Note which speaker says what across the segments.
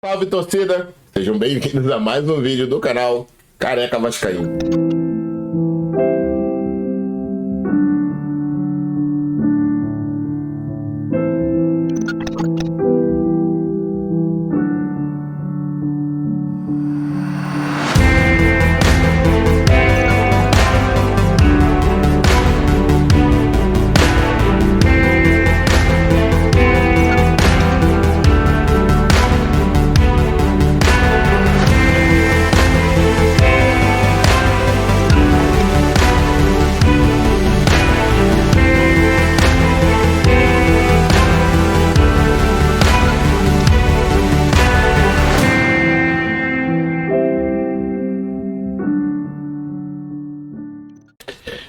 Speaker 1: Salve, torcida! Sejam bem-vindos a mais um vídeo do canal Careca Vascaíno.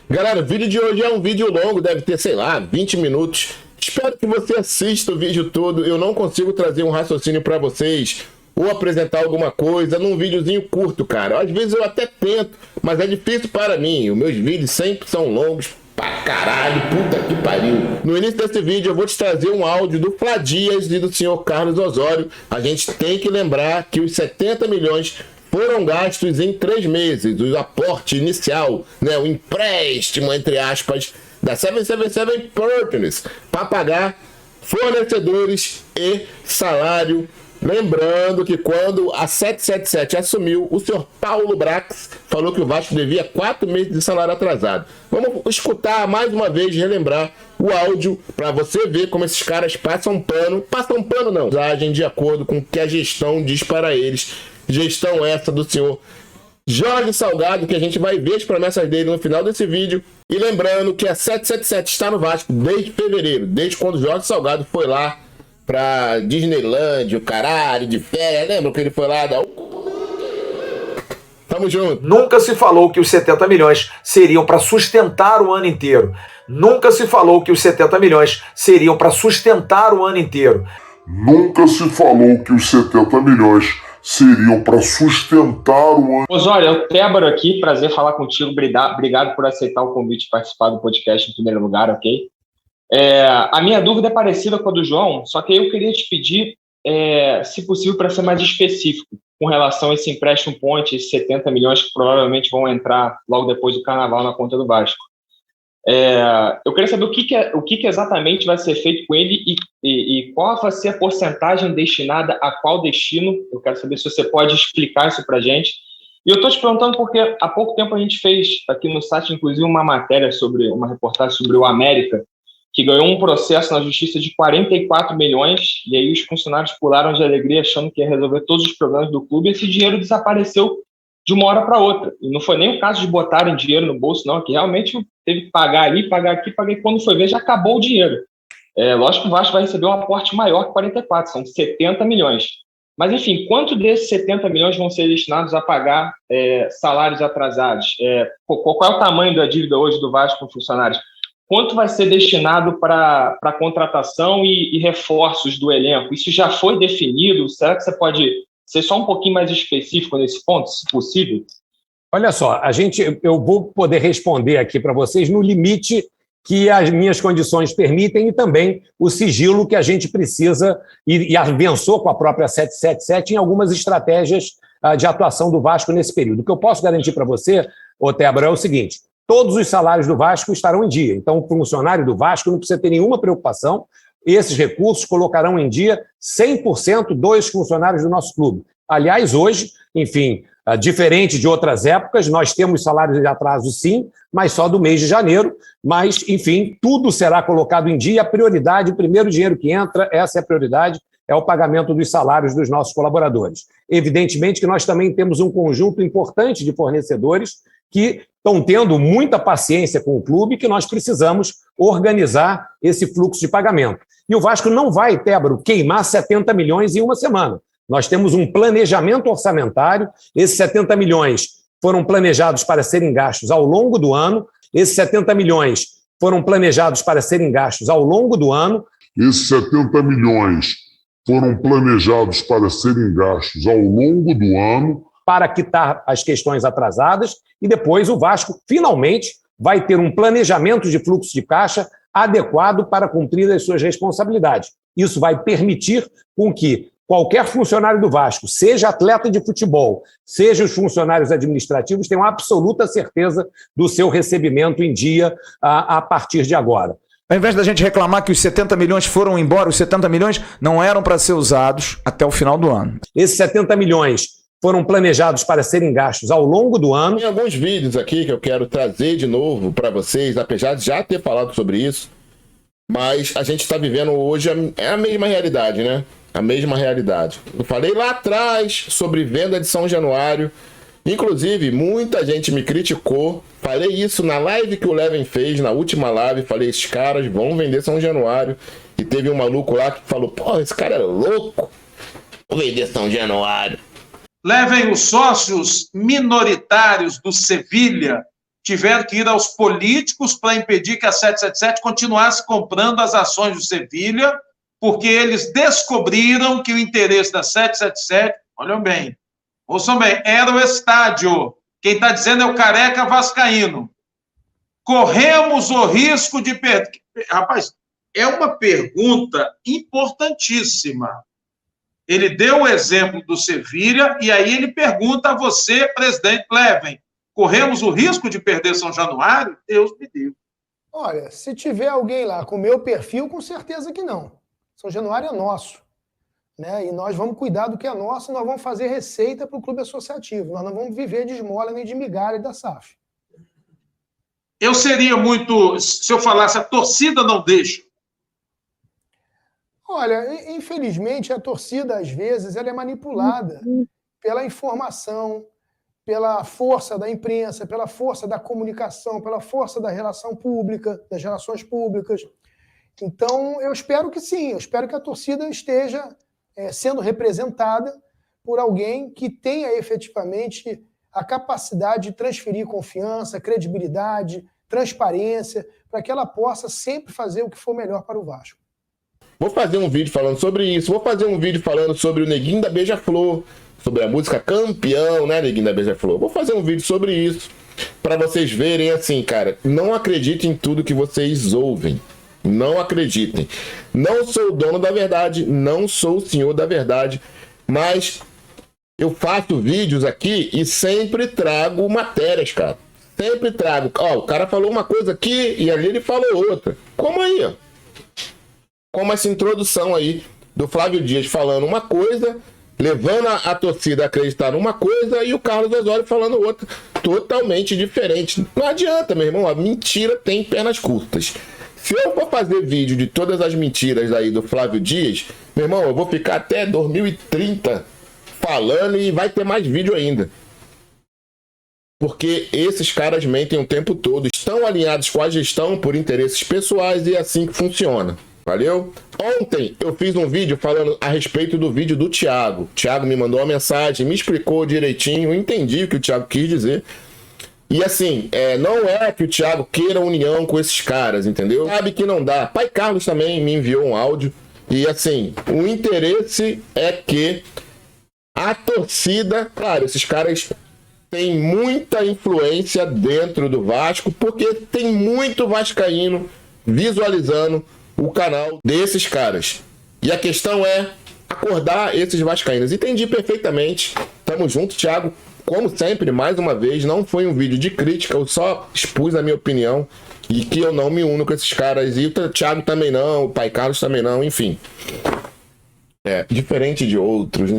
Speaker 1: Galera, o vídeo de hoje é um vídeo longo, deve ter, sei lá, 20 minutos. Espero que você assista o vídeo todo. Eu não consigo trazer um raciocínio pra vocês ou apresentar alguma coisa num videozinho curto, cara. Às vezes eu até tento, mas é difícil para mim. Os meus vídeos sempre são longos pra caralho, puta que pariu. No início desse vídeo eu vou te trazer um áudio do Flá Dias e do senhor Carlos Osório. A gente tem que lembrar que os 70 milhões foram gastos em 3 meses, o aporte inicial, né, o empréstimo, entre aspas, da 777 Partners, para pagar fornecedores e salário. Lembrando que quando a 777 assumiu, o senhor Paulo Brax falou que o Vasco devia 4 meses de salário atrasado. Vamos escutar mais uma vez, relembrar o áudio, para você ver como esses caras passam pano não, agem de acordo com o que a gestão diz para eles. Gestão essa do senhor Jorge Salgado, que a gente vai ver as promessas dele no final desse vídeo. E lembrando que a 777 está no Vasco desde fevereiro, desde quando o Jorge Salgado foi lá pra Disneyland, o caralho, de férias. Lembra que ele foi lá dar... Tamo junto.
Speaker 2: Nunca se falou que os 70 milhões seriam para sustentar o ano inteiro. Nunca se falou que os 70 milhões seriam para sustentar o ano inteiro.
Speaker 3: Nunca se falou que os 70 milhões seriam para sustentar o ano.
Speaker 4: Osório, é o Tébaro aqui, prazer falar contigo, obrigado por aceitar o convite de participar do podcast em primeiro lugar, ok? A minha dúvida é parecida com a do João, só que eu queria te pedir, se possível, para ser mais específico com relação a esse empréstimo ponte, esses 70 milhões que provavelmente vão entrar logo depois do Carnaval na conta do Vasco. Eu queria saber o que exatamente vai ser feito com ele e qual vai ser a porcentagem destinada a qual destino. Eu quero saber se você pode explicar isso para a gente. E eu estou te perguntando porque há pouco tempo a gente fez aqui no site, inclusive, uma reportagem sobre o América, que ganhou um processo na justiça de 44 milhões, e aí os funcionários pularam de alegria achando que ia resolver todos os problemas do clube, e esse dinheiro desapareceu de uma hora para outra. E não foi nem o caso de botarem dinheiro no bolso, não, que realmente teve que pagar ali, pagar aqui, pagar, quando foi ver já acabou o dinheiro. Lógico que o Vasco vai receber um aporte maior que 44, são 70 milhões. Mas, enfim, quanto desses 70 milhões vão ser destinados a pagar salários atrasados? Qual é o tamanho da dívida hoje do Vasco com funcionários? Quanto vai ser destinado para contratação e reforços do elenco? Isso já foi definido? Será que você pode ser só um pouquinho mais específico nesse ponto, se possível?
Speaker 5: Olha só, eu vou poder responder aqui para vocês no limite que as minhas condições permitem e também o sigilo que a gente precisa e avançou com a própria 777 em algumas estratégias de atuação do Vasco nesse período. O que eu posso garantir para você, Tébaro, é o seguinte: todos os salários do Vasco estarão em dia. Então, o funcionário do Vasco não precisa ter nenhuma preocupação. Esses recursos colocarão em dia 100% dos funcionários do nosso clube. Aliás, hoje, enfim, diferente de outras épocas, nós temos salários de atraso, sim, mas só do mês de janeiro. Mas, enfim, tudo será colocado em dia. A prioridade, o primeiro dinheiro que entra, essa é a prioridade, é o pagamento dos salários dos nossos colaboradores. Evidentemente que nós também temos um conjunto importante de fornecedores que estão tendo muita paciência com o clube, que nós precisamos organizar esse fluxo de pagamento. E o Vasco não vai, Tébaro, queimar 70 milhões em uma semana. Nós temos um planejamento orçamentário, esses 70 milhões foram planejados para serem gastos ao longo do ano, esses 70 milhões foram planejados para serem gastos ao longo do ano.
Speaker 3: Esses 70 milhões foram planejados para serem gastos ao longo do ano,
Speaker 5: para quitar as questões atrasadas, e depois o Vasco, finalmente, vai ter um planejamento de fluxo de caixa adequado para cumprir as suas responsabilidades. Isso vai permitir com que qualquer funcionário do Vasco, seja atleta de futebol, seja os funcionários administrativos, tenham absoluta certeza do seu recebimento em dia a partir de agora.
Speaker 2: Ao invés da gente reclamar que os 70 milhões foram embora, os 70 milhões não eram para ser usados até o final do ano.
Speaker 5: Esses 70 milhões foram planejados para serem gastos ao longo do ano.
Speaker 1: Tem alguns vídeos aqui que eu quero trazer de novo para vocês, apesar de já ter falado sobre isso, mas a gente está vivendo hoje a mesma realidade, né? A mesma realidade. Eu falei lá atrás sobre venda de São Januário. Inclusive, muita gente me criticou. Falei isso na live que o Leven fez, na última live. Falei, esses caras vão vender São Januário. E teve um maluco lá que falou, pô, esse cara é louco. Vou vender São Januário.
Speaker 6: Levem os sócios minoritários do Sevilha tiveram que ir aos políticos para impedir que a 777 continuasse comprando as ações do Sevilha, porque eles descobriram que o interesse da 777, olham bem, ouçam bem, era o estádio. Quem está dizendo é o Careca Vascaíno. Corremos o risco de perder... Rapaz, é uma pergunta importantíssima. Ele deu o exemplo do Sevilha e aí ele pergunta a você, presidente Leven, corremos o risco de perder São Januário? Deus me livre.
Speaker 7: Olha, se tiver alguém lá com o meu perfil, com certeza que não. São Januário é nosso. Né? E nós vamos cuidar do que é nosso, nós vamos fazer receita para o clube associativo. Nós não vamos viver de esmola nem de migalha da SAF.
Speaker 6: Eu seria muito... Se eu falasse, a torcida não deixa.
Speaker 7: Olha, infelizmente, a torcida, às vezes, ela é manipulada pela informação, pela força da imprensa, pela força da comunicação, pela força da relação pública, das relações públicas. Então, eu espero que sim, eu espero que a torcida esteja sendo representada por alguém que tenha efetivamente a capacidade de transferir confiança, credibilidade, transparência, para que ela possa sempre fazer o que for melhor para o Vasco.
Speaker 1: Vou fazer um vídeo falando sobre isso, vou fazer um vídeo falando sobre o Neguinho da Beija-Flor, sobre a música Campeão, né, Neguinho da Beija-Flor. Vou fazer um vídeo sobre isso, para vocês verem assim, cara, não acreditem em tudo que vocês ouvem. Não acreditem. Não sou o dono da verdade, não sou o senhor da verdade, mas eu faço vídeos aqui e sempre trago matérias, cara. Sempre trago. Ó, o cara falou uma coisa aqui e ali ele falou outra. Como aí, ó? Como essa introdução aí do Flávio Dias falando uma coisa, levando a torcida a acreditar numa coisa e o Carlos Osório falando outra, totalmente diferente. Não adianta, meu irmão, a mentira tem pernas curtas. Se eu for fazer vídeo de todas as mentiras aí do Flávio Dias, meu irmão, eu vou ficar até 2030 falando e vai ter mais vídeo ainda. Porque esses caras mentem o tempo todo, estão alinhados com a gestão por interesses pessoais e é assim que funciona. Valeu? Ontem eu fiz um vídeo falando a respeito do vídeo do Thiago. O Thiago me mandou uma mensagem, me explicou direitinho, eu entendi o que o Thiago quis dizer. E assim, não é que o Thiago queira união com esses caras, entendeu? Sabe que não dá. Pai Carlos também me enviou um áudio. E assim, o interesse é que a torcida... Claro, esses caras têm muita influência dentro do Vasco, porque tem muito vascaíno visualizando o canal desses caras. E a questão é acordar esses vascaínos. Entendi perfeitamente. Tamo junto, Thiago. Como sempre, mais uma vez, não foi um vídeo de crítica, eu só expus a minha opinião e que eu não me uno com esses caras. E o Thiago também não, o Pai Carlos também não, enfim. Diferente de outros,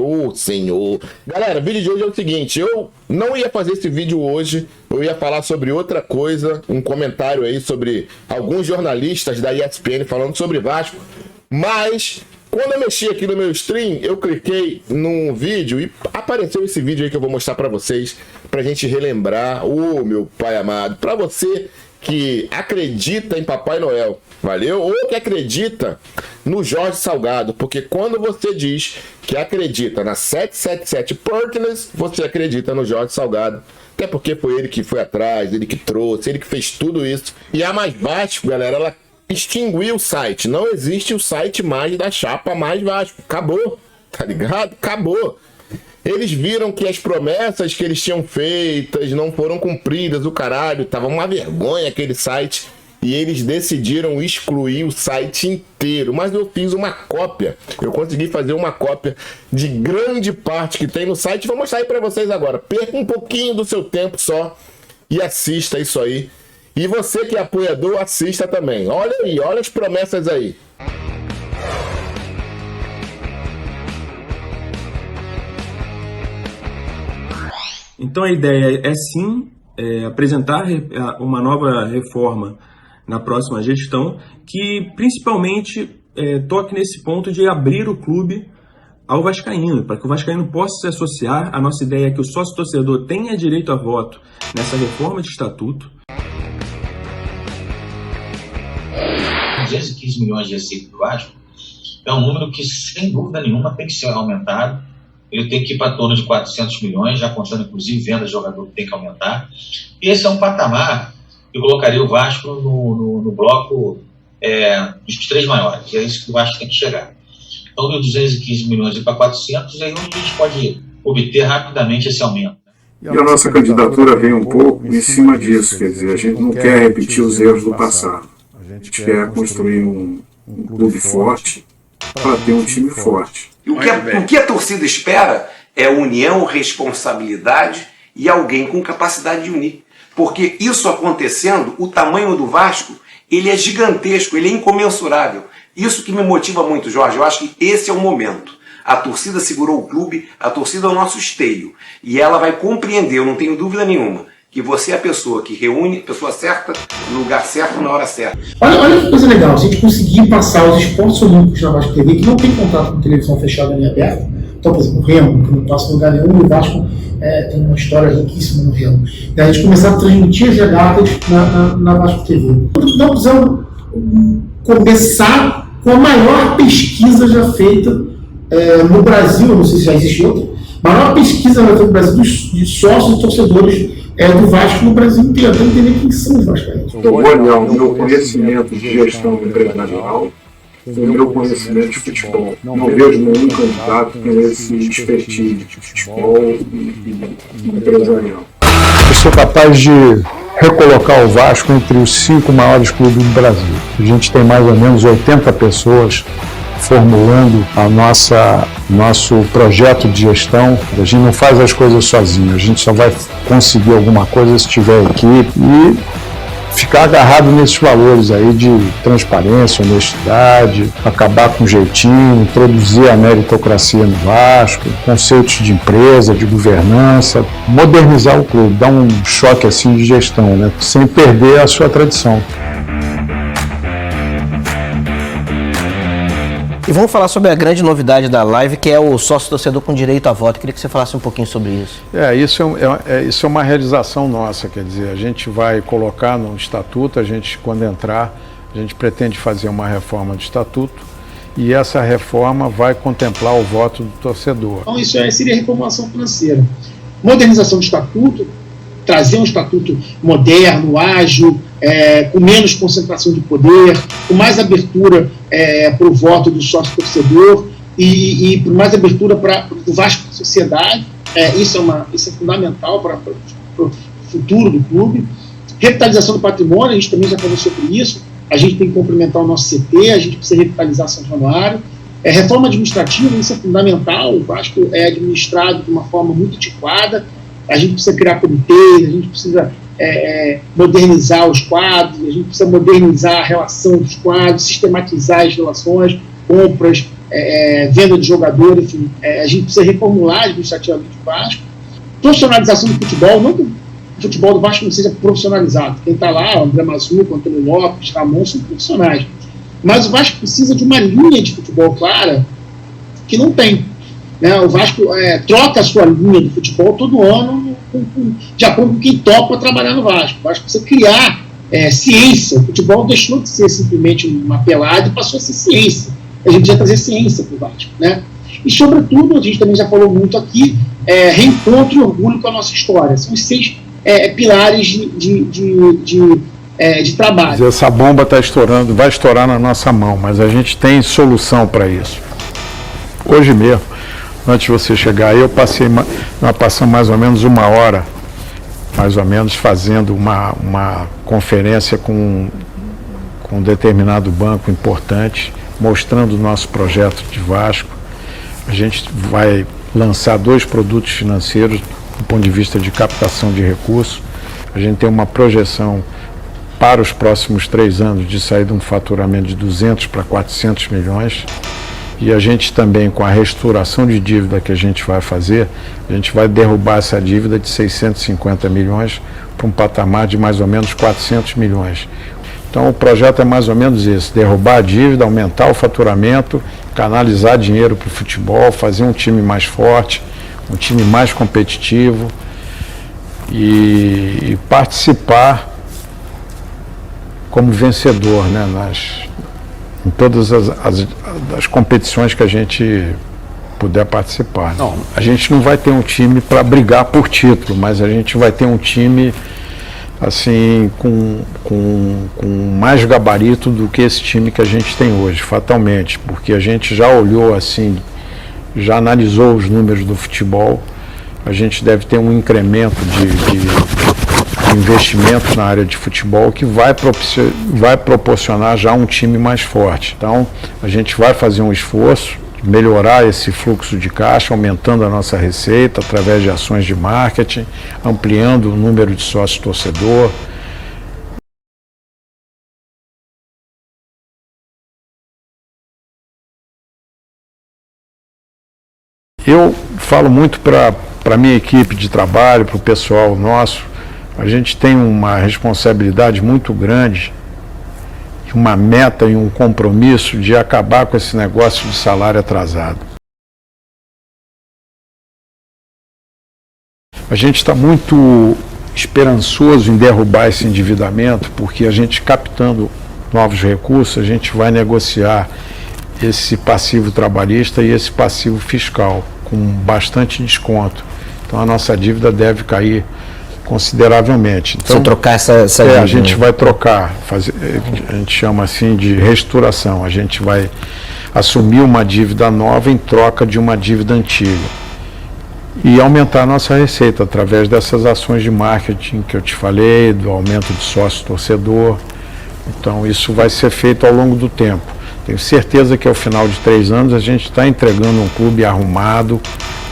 Speaker 1: ô senhor. Galera, o vídeo de hoje é o seguinte, eu não ia fazer esse vídeo hoje, eu ia falar sobre outra coisa, um comentário aí sobre alguns jornalistas da ESPN falando sobre Vasco, mas quando eu mexi aqui no meu stream, eu cliquei num vídeo e apareceu esse vídeo aí que eu vou mostrar pra vocês, pra gente relembrar, meu pai amado, pra você que acredita em Papai Noel, valeu? Ou que acredita no Jorge Salgado, porque quando você diz que acredita na 777 Partners, você acredita no Jorge Salgado, até porque foi ele que foi atrás, ele que trouxe, ele que fez tudo isso. E a Mais Vasco, galera, ela extinguiu o site, não existe o site mais da chapa Mais Vasco, acabou, tá ligado? Acabou. Eles viram que as promessas que eles tinham feitas não foram cumpridas, o caralho, tava uma vergonha aquele site. e eles decidiram excluir o site inteiro. Mas eu fiz uma cópia. Eu consegui fazer uma cópia de grande parte que tem no site. Vou mostrar aí para vocês agora. Perca um pouquinho do seu tempo só e assista isso aí. E você que é apoiador, assista também. Olha aí, olha as promessas aí.
Speaker 8: Então a ideia é sim apresentar uma nova reforma na próxima gestão que principalmente toque nesse ponto de abrir o clube ao vascaíno, para que o vascaíno possa se associar. A nossa ideia é que o sócio-torcedor tenha direito a voto nessa reforma de estatuto.
Speaker 9: 215 milhões de receita do Vasco é um número que, sem dúvida nenhuma, tem que ser aumentado. Ele tem que ir para torno de 400 milhões, já contando inclusive venda de jogador que tem que aumentar. E esse é um patamar que colocaria o Vasco no bloco dos 3 maiores. É isso que o Vasco tem que chegar. Então, de 215 milhões ir para 400, aí a gente pode obter rapidamente esse aumento.
Speaker 10: E a nossa candidatura vem um pouco em cima disso, quer dizer, a gente não quer repetir os erros do passado. A gente quer construir um clube forte para ter um time forte.
Speaker 11: E o que a torcida espera é união, responsabilidade e alguém com capacidade de unir. Porque isso acontecendo, o tamanho do Vasco, ele é gigantesco, ele é incomensurável. Isso que me motiva muito, Jorge. Eu acho que esse é o momento. A torcida segurou o clube, a torcida é o nosso esteio. E ela vai compreender, eu não tenho dúvida nenhuma, que você é a pessoa que reúne a pessoa certa, no lugar certo, na hora certa.
Speaker 12: Olha que coisa legal, se a gente conseguir passar os esportes olímpicos na Vasco TV, que não tem contrato com televisão fechada nem aberta. Então, por exemplo, o Remo, que não passa em lugar nenhum, e o Vasco tem uma história riquíssima no Remo. E a gente começar a transmitir as regatas na Vasco TV. Nós precisamos começar com a maior pesquisa já feita no Brasil, não sei se já existe outra, a maior pesquisa já feita no Brasil de sócios e torcedores do Vasco no Brasil inteiro, para entender quem são os vascaínos.
Speaker 10: Eu vou olhar o meu conhecimento de gestão empresarial e o meu conhecimento de futebol. Não vejo nenhum candidato com esse expertise de futebol e empresarial.
Speaker 13: Eu sou capaz de recolocar o Vasco entre os 5 maiores clubes do Brasil. A gente tem mais ou menos 80 pessoas formulando nosso projeto de gestão. A gente não faz as coisas sozinho, a gente só vai conseguir alguma coisa se tiver equipe e ficar agarrado nesses valores aí de transparência, honestidade, acabar com jeitinho, introduzir a meritocracia no Vasco, conceitos de empresa, de governança, modernizar o clube, dar um choque assim de gestão, né? Sem perder a sua tradição.
Speaker 14: E vamos falar sobre a grande novidade da live, que é o sócio-torcedor com direito a voto. Eu queria que você falasse um pouquinho sobre isso.
Speaker 13: Isso é uma realização nossa, quer dizer, a gente vai colocar no estatuto, quando entrar, a gente pretende fazer uma reforma do estatuto e essa reforma vai contemplar o voto do torcedor.
Speaker 12: Então isso seria reformulação financeira. Modernização do estatuto, trazer um estatuto moderno, ágil, com menos concentração de poder, com mais abertura para o voto do sócio-torcedor e por mais abertura para o Vasco da sociedade. Isso é fundamental para o futuro do clube. Revitalização do patrimônio, a gente também já falou sobre isso. A gente tem que complementar o nosso CT, a gente precisa revitalizar São Januário. Reforma administrativa, isso é fundamental. O Vasco é administrado de uma forma muito antiquada. A gente precisa criar comitês, a gente precisa modernizar os quadros, a gente precisa modernizar a relação dos quadros, sistematizar as relações, compras, venda de jogadores, enfim. A gente precisa reformular administrativamente o Vasco. Profissionalização do futebol, não que o futebol do Vasco não seja profissionalizado. Quem está lá, o André Mazuco, Antônio Lopes, Ramon, são profissionais. Mas o Vasco precisa de uma linha de futebol clara que não tem. O Vasco troca a sua linha de futebol todo ano de acordo com quem topa trabalhar no Vasco. O Vasco precisa criar ciência. O futebol deixou de ser simplesmente uma pelada e passou a ser ciência. A gente precisa trazer ciência para o Vasco. E, sobretudo, a gente também já falou muito aqui, reencontro e orgulho com a nossa história. São os 6 pilares de trabalho.
Speaker 13: Essa bomba está estourando, vai estourar na nossa mão, mas a gente tem solução para isso. Hoje mesmo, antes de você chegar aí, nós passamos mais ou menos 1 hora, mais ou menos, fazendo uma conferência com com um determinado banco importante, mostrando o nosso projeto de Vasco. A gente vai lançar 2 produtos financeiros do ponto de vista de captação de recursos. A gente tem uma projeção para os próximos 3 anos de sair de um faturamento de 200 para 400 milhões. E a gente também, com a reestruturação de dívida que a gente vai fazer, a gente vai derrubar essa dívida de 650 milhões para um patamar de mais ou menos 400 milhões. Então o projeto é mais ou menos esse: derrubar a dívida, aumentar o faturamento, canalizar dinheiro para o futebol, fazer um time mais forte, um time mais competitivo e participar como vencedor, né, em todas as competições que a gente puder participar. Não, a gente não vai ter um time para brigar por título, mas a gente vai ter um time assim com mais gabarito do que esse time que a gente tem hoje, fatalmente, porque a gente já olhou assim, já analisou os números do futebol. A gente deve ter um incremento de investimentos na área de futebol que vai proporcionar já um time mais forte. Então, a gente vai fazer um esforço de melhorar esse fluxo de caixa, aumentando a nossa receita através de ações de marketing, ampliando o número de sócio-torcedor. Eu falo muito para a minha equipe de trabalho, para o pessoal nosso. A gente tem uma responsabilidade muito grande, uma meta e um compromisso de acabar com esse negócio de salário atrasado. A gente está muito esperançoso em derrubar esse endividamento, porque a gente, captando novos recursos, a gente vai negociar esse passivo trabalhista e esse passivo fiscal com bastante desconto. Então a nossa dívida deve cair consideravelmente. Então,
Speaker 14: se trocar essa dívida,
Speaker 13: a gente vai trocar, a gente chama assim de reestruturação. A gente vai assumir uma dívida nova em troca de uma dívida antiga e aumentar a nossa receita através dessas ações de marketing que eu te falei, do aumento de sócio-torcedor. Então isso vai ser feito ao longo do tempo. Tenho certeza que ao final de 3 anos a gente está entregando um clube arrumado,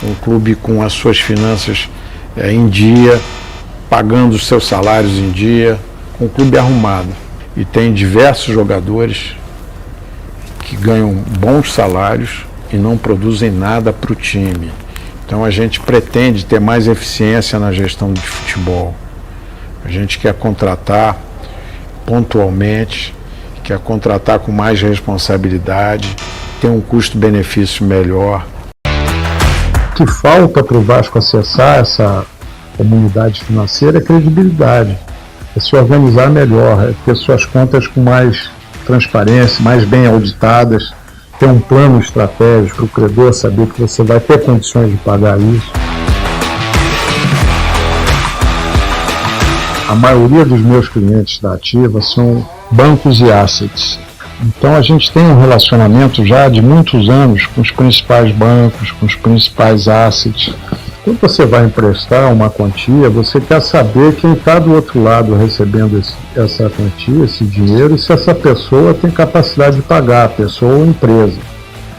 Speaker 13: um clube com as suas finanças em dia, pagando os seus salários em dia, um clube arrumado. E tem diversos jogadores que ganham bons salários e não produzem nada para o time. Então a gente pretende ter mais eficiência na gestão de futebol. A gente quer contratar pontualmente, quer contratar com mais responsabilidade, ter um custo-benefício melhor. O que falta para o Vasco acessar essa comunidade financeira é credibilidade, é se organizar melhor, é ter suas contas com mais transparência, mais bem auditadas, ter um plano estratégico para o credor saber que você vai ter condições de pagar isso. A maioria dos meus clientes da Ativa são bancos e assets. Então a gente tem um relacionamento já de muitos anos com os principais bancos, com os principais assets. Quando você vai emprestar uma quantia, você quer saber quem está do outro lado recebendo essa quantia, esse dinheiro, e se essa pessoa tem capacidade de pagar, a pessoa ou a empresa.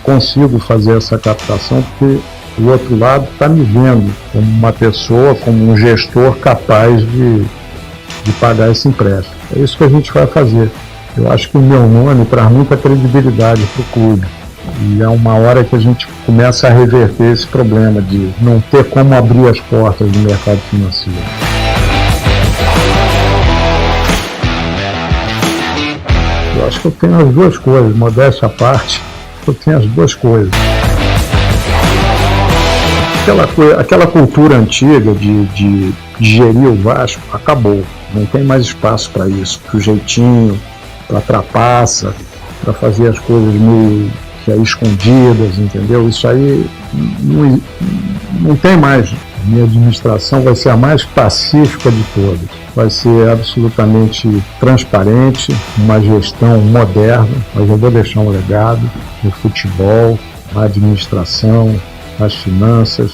Speaker 13: Consigo fazer essa captação porque o outro lado está me vendo como uma pessoa, como um gestor capaz de pagar esse empréstimo. É isso que a gente vai fazer. Eu acho que o meu nome traz muita credibilidade para o clube. E é uma hora que a gente começa a reverter esse problema de não ter como abrir as portas do mercado financeiro. Eu acho que eu tenho as duas coisas, modéstia à parte, eu tenho as duas coisas. Aquela cultura antiga de gerir o Vasco acabou. Não tem mais espaço para isso, para o jeitinho, para a trapaça, para fazer as coisas meio que escondidas, entendeu? Isso aí não tem mais. A minha administração vai ser a mais pacífica de todas. Vai ser absolutamente transparente, uma gestão moderna, mas eu vou deixar um legado no futebol, na administração, nas finanças,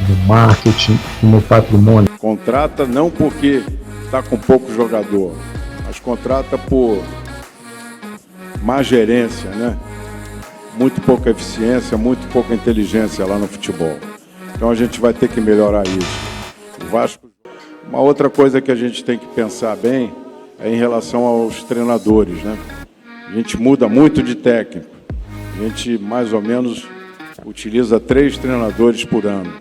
Speaker 13: no marketing e no patrimônio.
Speaker 15: Contrata não porque está com pouco jogador, mas contrata por má gerência, né? Muito pouca eficiência, muito pouca inteligência lá no futebol. Então a gente vai ter que melhorar isso. O Vasco. Uma outra coisa que a gente tem que pensar bem é em relação aos treinadores, né? A gente muda muito de técnico. A gente mais ou menos utiliza 3 treinadores por ano.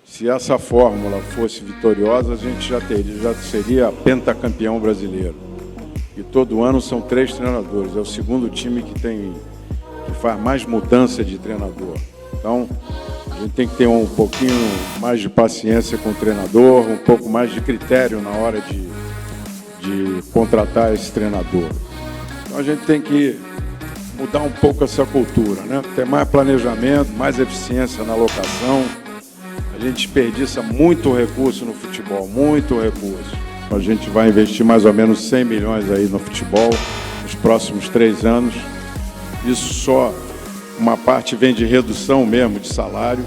Speaker 15: Se essa fórmula fosse vitoriosa, a gente já seria pentacampeão brasileiro. E todo ano são 3 treinadores. É o segundo time que faz mais mudança de treinador. Então, a gente tem que ter um pouquinho mais de paciência com o treinador, um pouco mais de critério na hora de contratar esse treinador. Então, a gente tem que mudar um pouco essa cultura, né? Ter mais planejamento, mais eficiência na alocação. A gente desperdiça muito recurso no futebol, muito recurso. A gente vai investir mais ou menos 100 milhões aí no futebol nos próximos 3 anos. Isso só uma parte vem de redução mesmo de salário,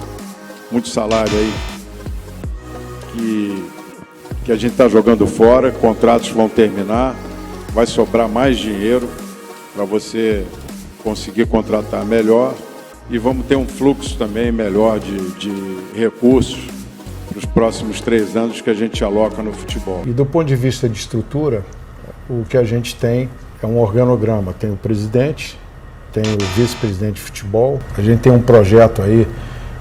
Speaker 15: muito salário aí que a gente está jogando fora, contratos vão terminar, vai sobrar mais dinheiro para você conseguir contratar melhor e vamos ter um fluxo também melhor de recursos para os próximos 3 anos que a gente aloca no futebol.
Speaker 13: E do ponto de vista de estrutura, o que a gente tem é um organograma. Tem o presidente, tem o vice-presidente de futebol. A gente tem um projeto aí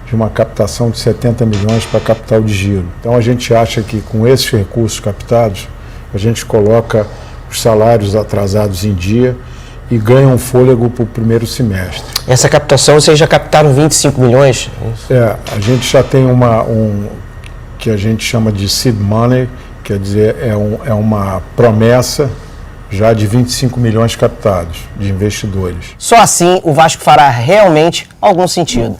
Speaker 13: de uma captação de 70 milhões para capital de giro. Então a gente acha que com esses recursos captados, a gente coloca os salários atrasados em dia e ganha um fôlego para o primeiro semestre.
Speaker 14: Essa captação, vocês já captaram 25 milhões?
Speaker 13: A gente já tem que a gente chama de seed money, quer dizer, é uma promessa já de 25 milhões captados de investidores.
Speaker 14: Só assim o Vasco fará realmente algum sentido.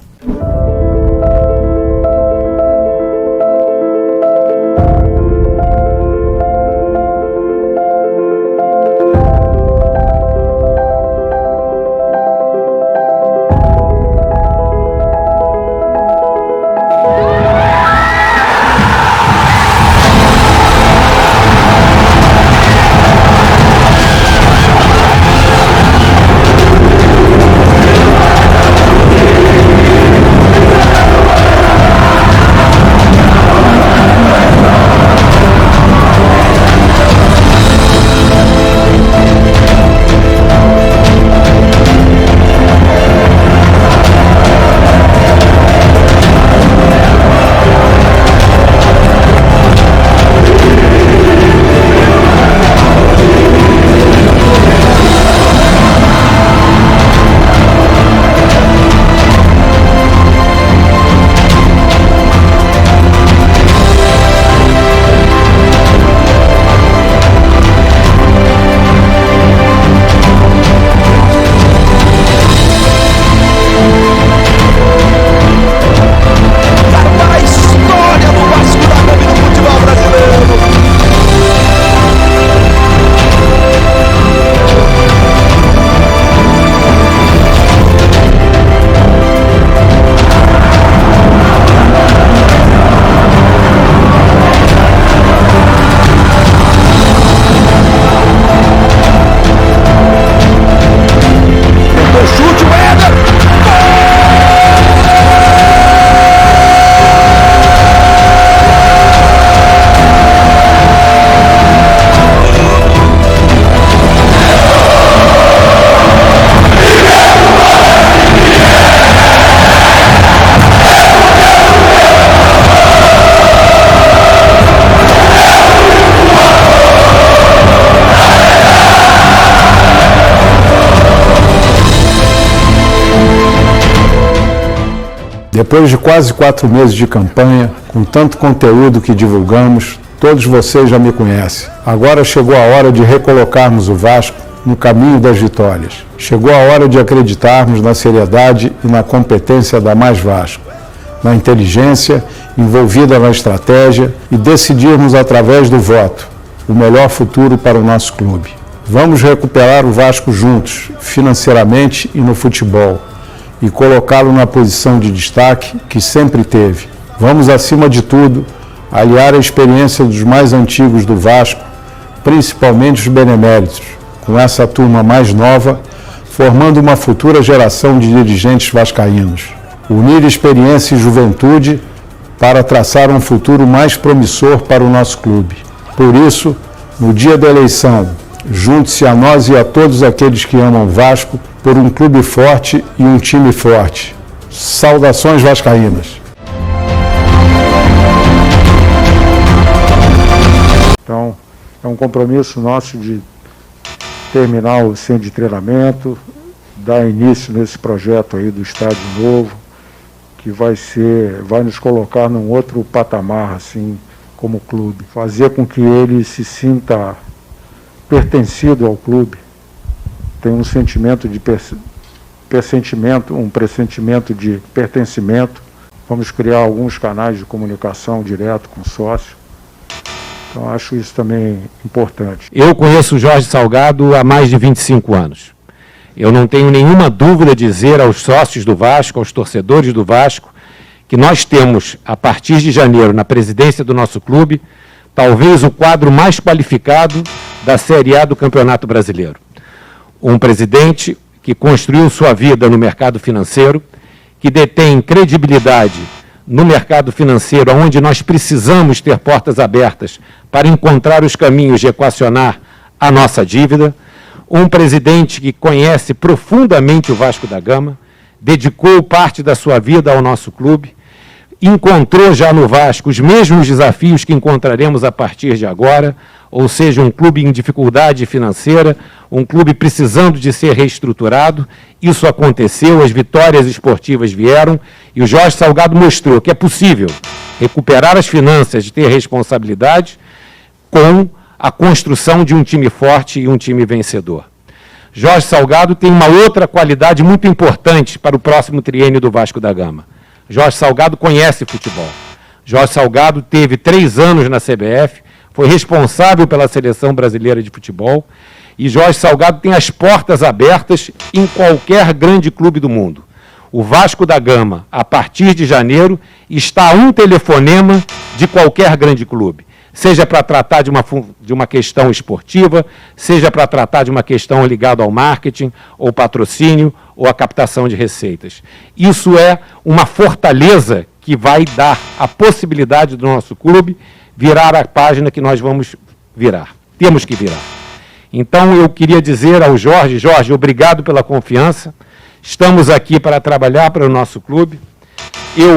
Speaker 13: Depois de quase 4 meses de campanha, com tanto conteúdo que divulgamos, todos vocês já me conhecem. Agora chegou a hora de recolocarmos o Vasco no caminho das vitórias. Chegou a hora de acreditarmos na seriedade e na competência da Mais Vasco, na inteligência envolvida na estratégia e decidirmos através do voto o melhor futuro para o nosso clube. Vamos recuperar o Vasco juntos, financeiramente e no futebol, e colocá-lo na posição de destaque que sempre teve. Vamos, acima de tudo, aliar a experiência dos mais antigos do Vasco, principalmente os beneméritos, com essa turma mais nova, formando uma futura geração de dirigentes vascaínos. Unir experiência e juventude para traçar um futuro mais promissor para o nosso clube. Por isso, no dia da eleição, junte-se a nós e a todos aqueles que amam o Vasco por um clube forte e um time forte. Saudações vascaínas. Então, é um compromisso nosso de terminar o centro de treinamento, dar início nesse projeto aí do estádio novo, que vai nos colocar num outro patamar, assim, como clube. Fazer com que ele se sinta pertencido ao clube, tem um sentimento de pressentimento de pertencimento. Vamos criar alguns canais de comunicação direto com o sócio. Então, acho isso também importante.
Speaker 5: Eu conheço o Jorge Salgado há mais de 25 anos. Eu não tenho nenhuma dúvida de dizer aos sócios do Vasco, aos torcedores do Vasco, que nós temos, a partir de janeiro, na presidência do nosso clube, talvez o quadro mais qualificado da Série A do Campeonato Brasileiro. Um presidente que construiu sua vida no mercado financeiro, que detém credibilidade no mercado financeiro, onde nós precisamos ter portas abertas para encontrar os caminhos de equacionar a nossa dívida, um presidente que conhece profundamente o Vasco da Gama, dedicou parte da sua vida ao nosso clube, encontrou já no Vasco os mesmos desafios que encontraremos a partir de agora, ou seja, um clube em dificuldade financeira, um clube precisando de ser reestruturado. Isso aconteceu, as vitórias esportivas vieram e o Jorge Salgado mostrou que é possível recuperar as finanças, ter responsabilidade com a construção de um time forte e um time vencedor. Jorge Salgado tem uma outra qualidade muito importante para o próximo triênio do Vasco da Gama. Jorge Salgado conhece futebol. Jorge Salgado teve 3 anos na CBF, foi responsável pela seleção brasileira de futebol e Jorge Salgado tem as portas abertas em qualquer grande clube do mundo. O Vasco da Gama, a partir de janeiro, está a um telefonema de qualquer grande clube. Seja para tratar de uma questão esportiva, seja para tratar de uma questão ligada ao marketing, ou patrocínio, ou a captação de receitas. Isso é uma fortaleza que vai dar a possibilidade do nosso clube virar a página que nós vamos virar. Temos que virar. Então, eu queria dizer ao Jorge, obrigado pela confiança. Estamos aqui para trabalhar para o nosso clube.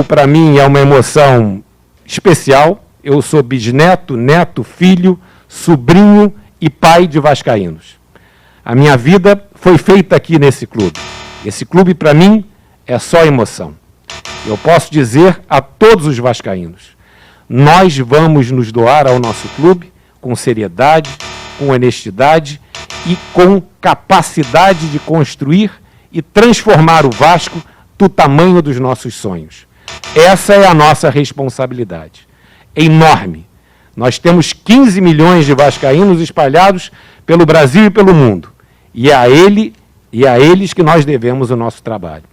Speaker 5: Para mim, é uma emoção especial. Eu sou bisneto, neto, filho, sobrinho e pai de vascaínos. A minha vida foi feita aqui nesse clube. Esse clube, para mim, é só emoção. Eu posso dizer a todos os vascaínos, nós vamos nos doar ao nosso clube com seriedade, com honestidade e com capacidade de construir e transformar o Vasco do tamanho dos nossos sonhos. Essa é a nossa responsabilidade. É enorme. Nós temos 15 milhões de vascaínos espalhados pelo Brasil e pelo mundo. E é a eles que nós devemos o nosso trabalho.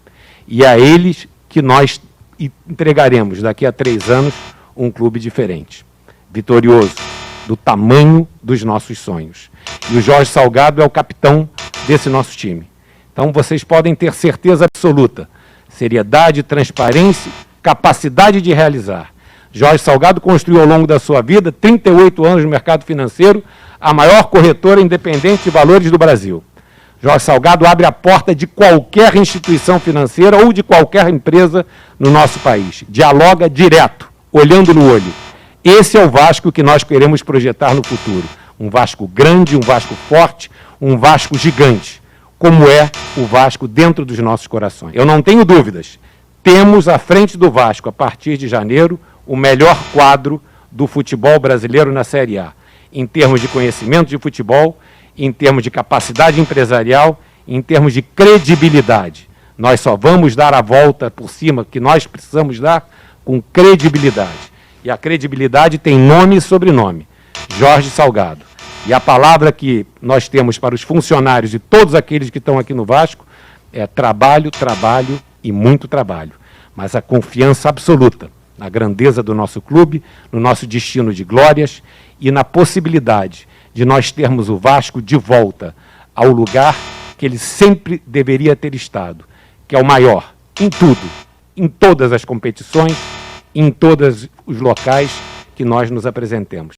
Speaker 5: E é a eles que nós entregaremos, daqui a 3 anos, um clube diferente, vitorioso, do tamanho dos nossos sonhos. E o Jorge Salgado é o capitão desse nosso time. Então, vocês podem ter certeza absoluta, seriedade, transparência, capacidade de realizar. Jorge Salgado construiu ao longo da sua vida, 38 anos no mercado financeiro, a maior corretora independente de valores do Brasil. Jorge Salgado abre a porta de qualquer instituição financeira ou de qualquer empresa no nosso país. Dialoga direto, olhando no olho. Esse é o Vasco que nós queremos projetar no futuro. Um Vasco grande, um Vasco forte, um Vasco gigante, como é o Vasco dentro dos nossos corações. Eu não tenho dúvidas. Temos à frente do Vasco, a partir de janeiro, o melhor quadro do futebol brasileiro na Série A, em termos de conhecimento de futebol, em termos de capacidade empresarial, em termos de credibilidade. Nós só vamos dar a volta por cima que nós precisamos dar com credibilidade. E a credibilidade tem nome e sobrenome, Jorge Salgado. E a palavra que nós temos para os funcionários e todos aqueles que estão aqui no Vasco é trabalho, trabalho e muito trabalho. Mas a confiança absoluta na grandeza do nosso clube, no nosso destino de glórias e na possibilidade de nós termos o Vasco de volta ao lugar que ele sempre deveria ter estado, que é o maior em tudo, em todas as competições, em todos os locais que nós nos apresentemos.